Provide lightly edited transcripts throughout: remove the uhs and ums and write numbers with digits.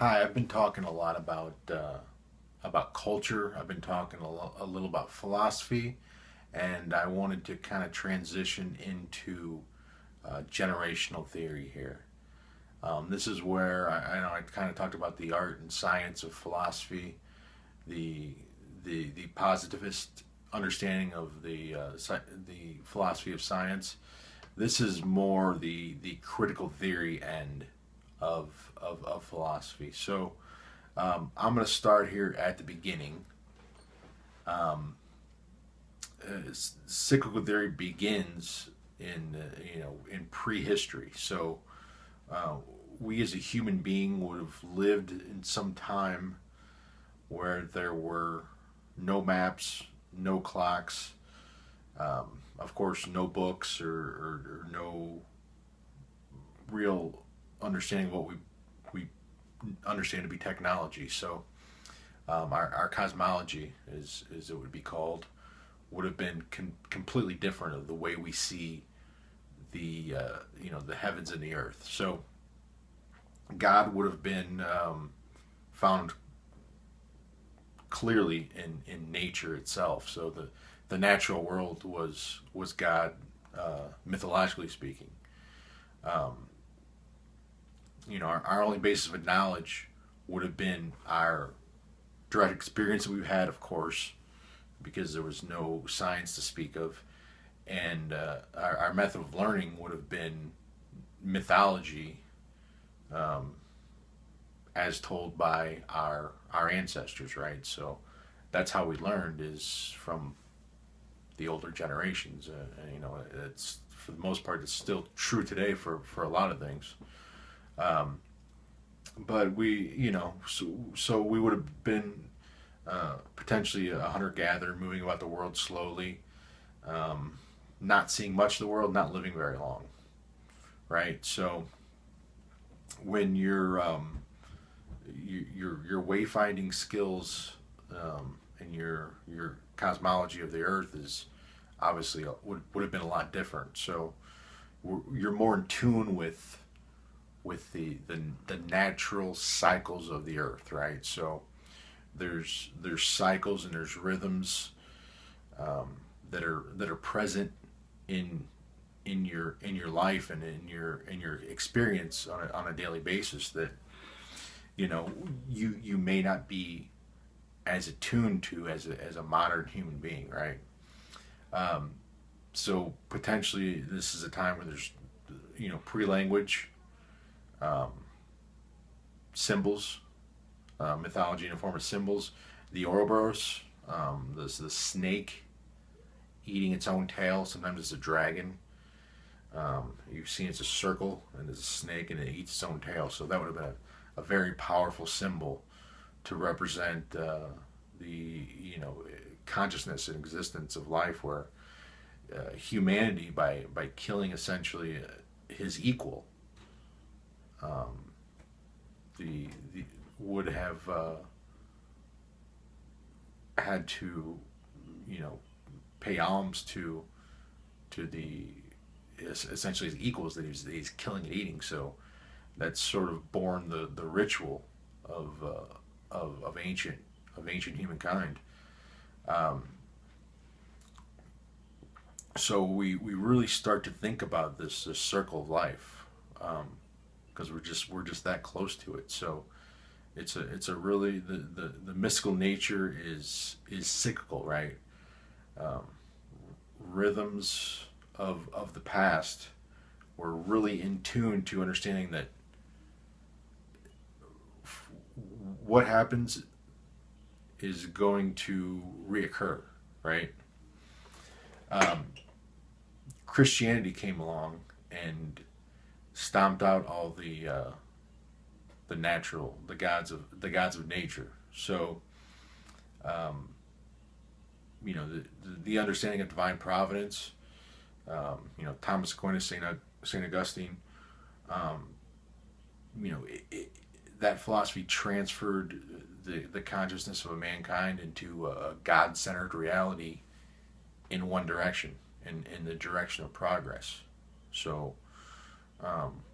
Hi, I've been talking a lot about culture. I've been talking a little about philosophy, and I wanted to kind of transition into generational theory here. This is where I know I kind of talked about the art and science of philosophy, the the positivist understanding of the philosophy of science. This is more the critical theory end of philosophy. So I'm going to start here at the beginning. Um, Cyclical theory begins in in prehistory. So uh, we as a human being would have lived in some time where there were no maps, no clocks, of course, no books or no real understanding of what we understand to be technology. So our cosmology, as it would be called, would have been completely different of the way we see the heavens and the earth. So God would have been found clearly in nature itself. So the natural world was God, mythologically speaking. Um, our only basis of knowledge would have been our direct experience that we've had, of course, because there was no science to speak of, and our method of learning would have been mythology, um, as told by our ancestors, right? So that's how we learned is from the older generations. It's for the most part it's still true today for a lot of things. Um, but so we would have been potentially a hunter gatherer moving about the world slowly, um, not seeing much of the world, not living very long, right? So when your wayfinding skills and your cosmology of the Earth is obviously would have been a lot different. So you're more in tune with the natural cycles of the Earth, right? So there's cycles and there's rhythms that are present in in your life and in your experience on a daily basis that you may not be as attuned to as a modern human being, right? Um, so potentially this is a time where there's pre-language, um, symbols, mythology in the form of symbols, the Ouroboros, the snake eating its own tail. Sometimes it's a dragon. You've seen it's a circle and there's a snake and it eats its own tail. So that would have been a very powerful symbol to represent the consciousness and existence of life, where humanity by killing essentially his equal, um, the would have had to you know pay alms to the essentially his equals that he's killing and eating. So that's sort of born the ritual of of ancient humankind. Um, so we really start to think about this circle of life, because we're just that close to it. So it's a really the mystical nature is cyclical, right? Um, Rhythms of the past were really in tune to understanding that what happens is going to reoccur, right? Um, Christianity came along and stomped out all the natural, the gods of nature. So, um, the understanding of divine providence. Thomas Aquinas, Saint Augustine. Um, that philosophy transferred the consciousness of a mankind into a God centered reality in one direction, in the direction of progress. So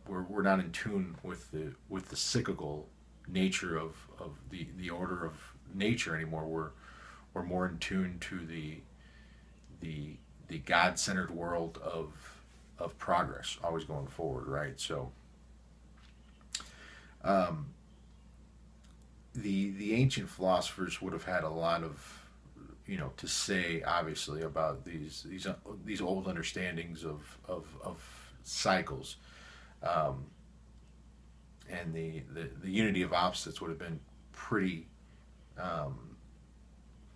we're not in tune with the cyclical nature of the order of nature anymore. We're more in tune to the God-centered world of progress, always going forward, right? So um, the ancient philosophers would have had a lot of, to say, obviously, about these old understandings of cycles, um, and the unity of opposites would have been pretty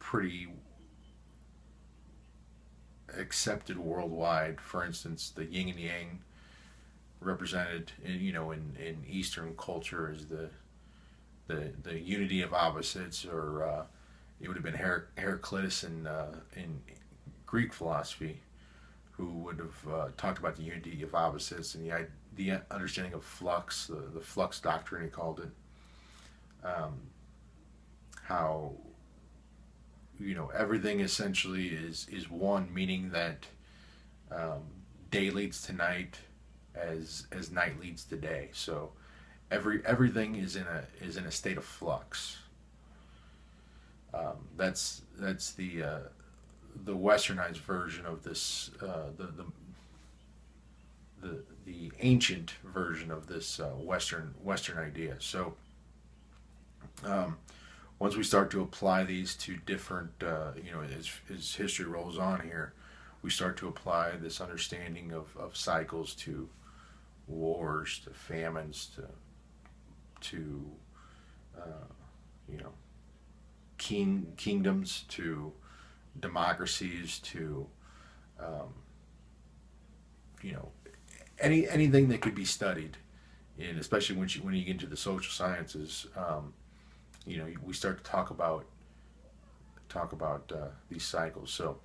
pretty accepted worldwide. For instance, the yin and yang represented in Eastern culture is the unity of opposites, or it would have been Heraclitus in Greek philosophy, who would have talked about the unity of opposites and the understanding of flux, the flux doctrine, he called it. How everything essentially is one, meaning that day leads to night as night leads to day. So everything is in a state of flux. That's the westernized version of this, the ancient version of this Western idea. So once we start to apply these to different, as history rolls on here, we start to apply this understanding of cycles to wars, to famines, to kingdoms, to democracies, to anything that could be studied, and especially when you get into the social sciences, we start to talk about these cycles. So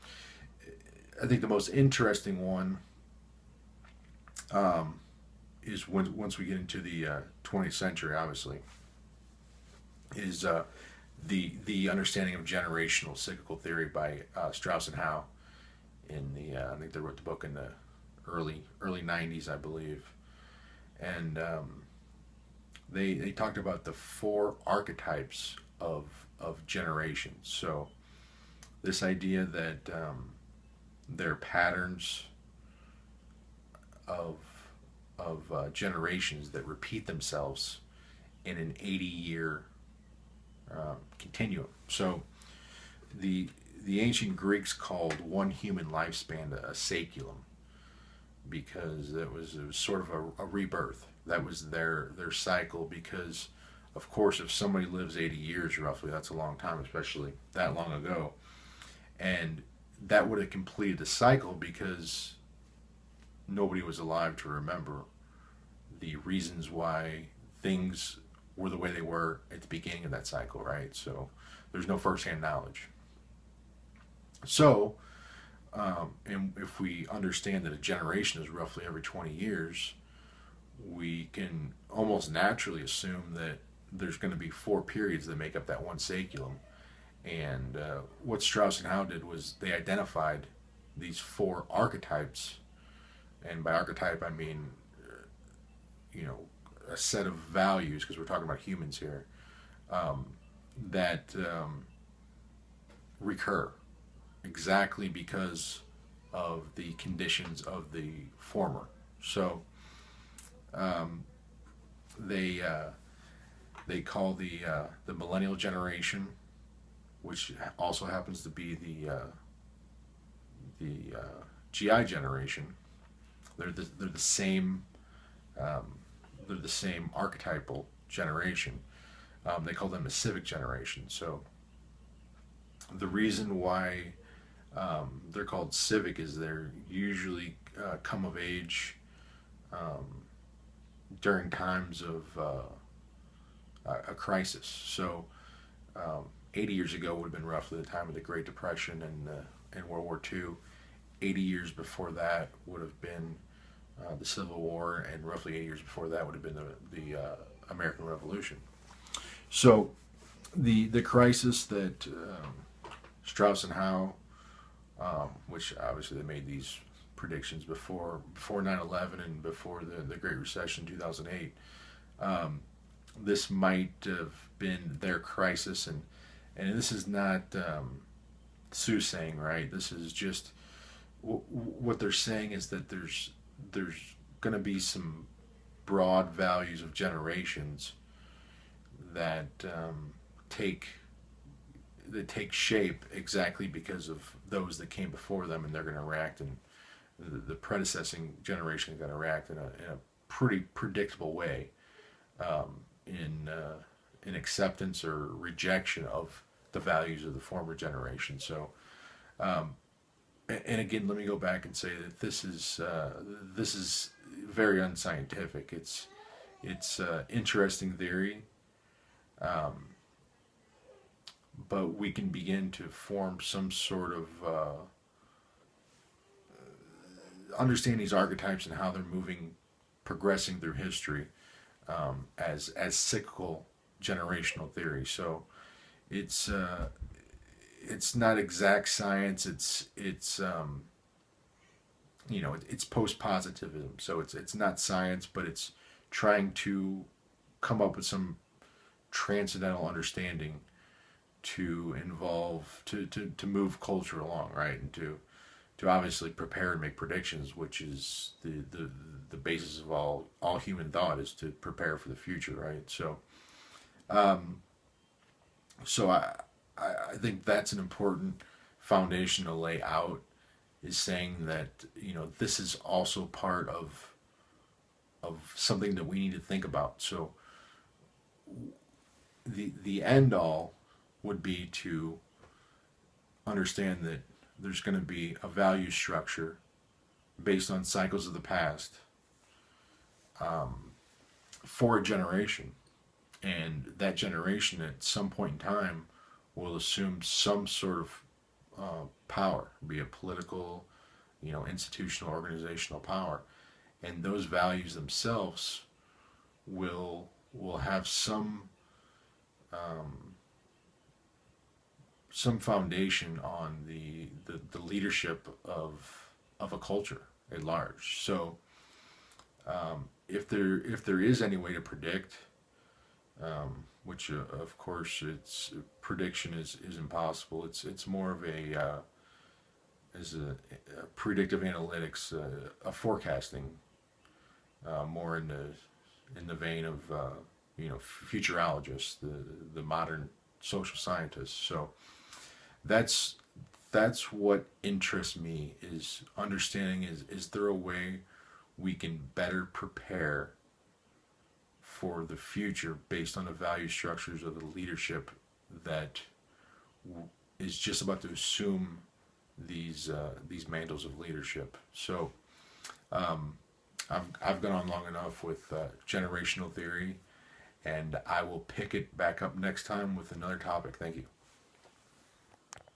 I think the most interesting one is once we get into the 20th century, obviously, is the understanding of generational cyclical theory by Strauss and Howe. I think they wrote the book in the early 90s, I believe, and they talked about the 4 archetypes of generations. So this idea that there are patterns of generations that repeat themselves in an 80-year continuum. So the ancient Greeks called one human lifespan a saeculum, because it was sort of a rebirth. That was their cycle, because of course if somebody lives 80 years roughly, that's a long time, especially that long ago, and that would have completed the cycle, because nobody was alive to remember the reasons why things were the way they were at the beginning of that cycle, right? So there's no first-hand knowledge. So and if we understand that a generation is roughly every 20 years, we can almost naturally assume that there's going to be 4 periods that make up that one saeculum. And what Strauss and Howe did was they identified these 4 archetypes, and by archetype I mean, a set of values, because we're talking about humans here, that recur exactly because of the conditions of the former. So they call the Millennial Generation, which also happens to be the GI generation. They're the same. They're the same archetypal generation. They call them a civic generation. So the reason why they're called civic is they're usually come of age during times of a crisis. So 80 years ago would have been roughly the time of the Great Depression and World War II. 80 years before that would have been the Civil War, and roughly 8 years before that would have been the American Revolution. So the crisis that Strauss and Howe, which obviously they made these predictions before 9/11 and before the Great Recession 2008, this might have been their crisis, and this is not soothsaying, right? This is just what they're saying is that there's going to be some broad values of generations that take take shape exactly because of those that came before them, and they're going to react, and the predecessing generation is going to react in a pretty predictable way, in acceptance or rejection of the values of the former generation. So, and again, let me go back and say that this is very unscientific. It's interesting theory, but we can begin to form some sort of understand these archetypes and how they're moving, progressing through history, as cyclical generational theory. So it's not exact science. It's it's post positivism. So it's not science, but it's trying to come up with some transcendental understanding to involve to move culture along, right, and to obviously prepare and make predictions, which is the basis of all human thought, is to prepare for the future, right? So so I think that's an important foundation to lay out, is saying that this is also part of something that we need to think about. So the end all would be to understand that there's going to be a value structure based on cycles of the past, for a generation, and that generation at some point in time will assume some sort of power, be it political, institutional, organizational power, and those values themselves will have some foundation on the leadership of a culture at large. So if there is any way to predict, which of course it's prediction is impossible. It's more of a predictive analytics, a forecasting, more in the vein of futurologists, the modern social scientists. So that's what interests me, is understanding is there a way we can better prepare for the future based on the value structures of the leadership that is just about to assume these mantles of leadership. So I've gone on long enough with generational theory, and I will pick it back up next time with another topic. Thank you.